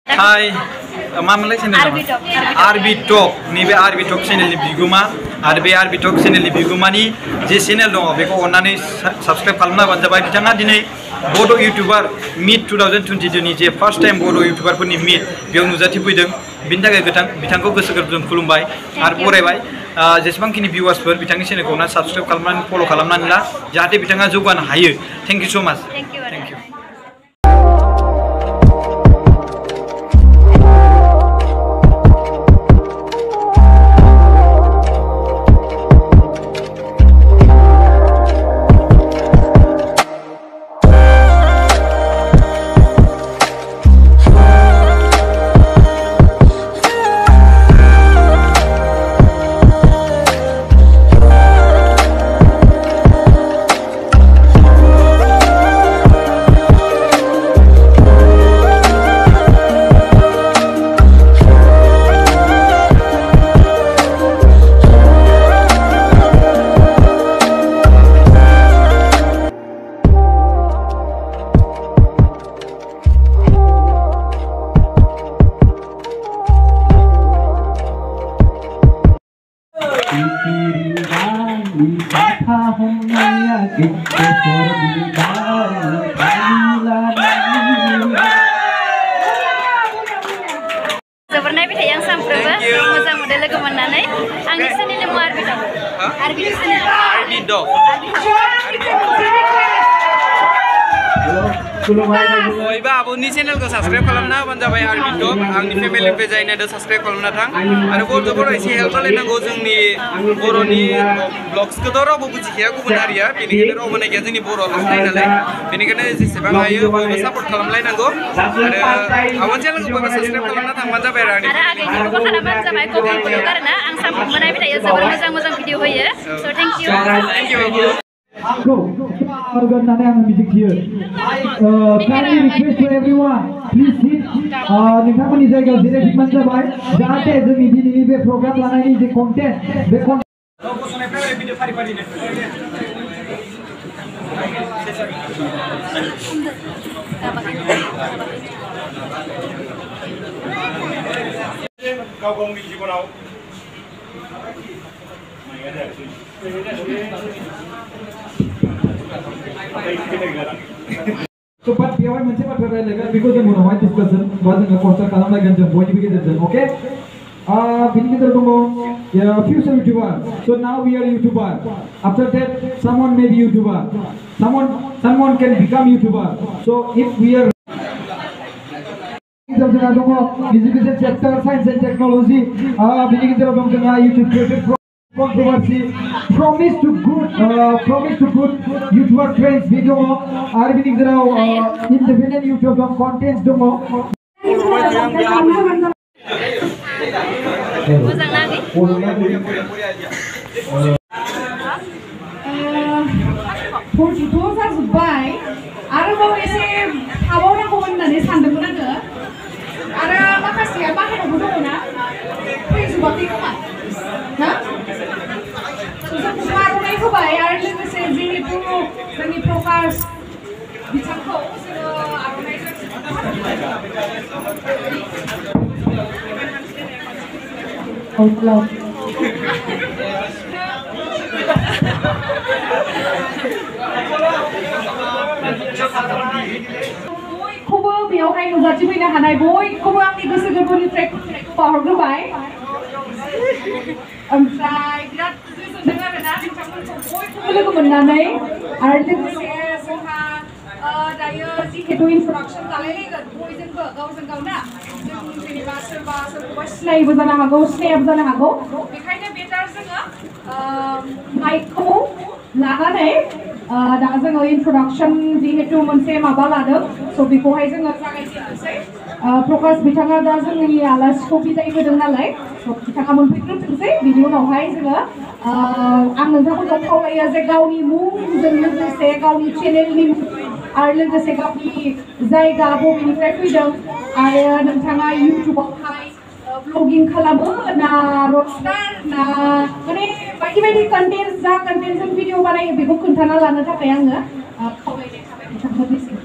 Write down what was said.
Hai, मामलाय channel RB Talk नैबे RB Talk channel नि बिगुमा आरो बे RB Talk channel नि बिगुमानि जे channel दङ बेखौ अन्नानै subscribe खालामना होबानो जाबाय। बिथाङा दिनै bodo YouTuber Meet 2022 नि जे first time bodo YouTuber फोरनि Meet बेयाव नुजाथिफैदों। बिनि थाखाय बिथांखौ गोसो गोरबोजों खुलुमबाय आरो बरायबाय। जेसेबांखिनि भिउआर्सफोर बिथांनि चेनेलखौ साबस्क्राइब खालामनानै फल' खालामनानै ला जाहाथे बिथाङा जौगानो हायो। थेंक इउ सो माच। Thank you. Sebenarnya beda yang sampurna, sama model kemenangan. Angin seni lemu RB Dog. Bयबो आब'नि चेनेलखौ साबस्क्राइब खालामना होबानो जाबाय RB Dog आंनि फेमिलि पेज आइनादो साबस्क्राइब खालामना थां आरो बर'फोरा एसे हेल्प खालामनांगौ जोंनि बर'नि ब्लग्सखौथ' रावबो बुजिखाया गुबुन हारिया बेनिखायनो रावबो नायखाया जोंनि बर'आवसो नायो नालाय बेनिखायनो जेसेबां हायो बयबो सापर्ट खालामलायनांगौ आरो आब'नि चेनेलखौ बयबो साबस्क्राइब खालामना थांबानो जाबाय आरो आगैनिखौबो खालामबानो जाबाय कमेन्ट भिडिअ आरोना आं सामफ्रोमबो नायबाय थायो जोबोर मोजां भिडिअ होयो स' thank you Kindly request to everyone, please sit. नोंथांमोननि जायगायाव जिरायफिनबानो जाबाय जाहाथे जोंनि दिनैनि बे प्रग्राम लानायनि जे कन्टेन्ट बे गाव गावनि जिबनाव So, but we have mentioned about because of my discussion, was in a course of Kalamagans and Boynification, okay? Future YouTuber. So now we are YouTuber. After that, someone may be YouTuber. Someone can become YouTuber. So if we are education sector, science and technology, YouTube created controversy, promise to good YouTuber trends video independent YouTube contents prokas खौबो बेयावहाय नुजाथिफैनो हानाय बयखौबो आंनि गोसो गोरबोनिफ्राय बावहरग्रोबाय ओमफ्राय बिराद गोजोनदों आरोना नोंथांमोनखौ बयखौबो लोगो मोननानै आरो लोगोसे जोंहा दायो जिहेतु इन्ट्रडक्सन लालायलायगोन बयजोंबो गावजों गाव ना जों जेनेबा सोरबा सोरखौबा सिनायबो जानो हागौ सिनायाबो जानो हागौ बेखायनो बेटार जोङो माइकखौ लानानै दा जोङो इन्ट्रडक्सन जिहेतु मोनसे माबा लादों स' बेखौहाय जोङो जागायजेननोसै प्रकास बिथाङा दा जोंनि आलासिखौ बिदाय होदों नालाय स' बिथाङा मोनफैग्रोथोंसै बिनि उनावहाय जोङो आं नोंथांमोनखौ खावलायो जे गावनि मुंजों लोगोसे गावनि चेनेलनि आरो लोगोसे गावनि जायगा बबेनिफ्राय फैदों आरो नोंथाङा इउटुबावहाय vlogging खालामो ना रकस्टार ना माने बायदि बायदि कन्टेन्ट जा कन्टेन्टजों भिडिअ बानायो बेखौ खोन्थाना लानो थाखाय आङो खावलायनाय थाबाय नोंथांमोननिसिम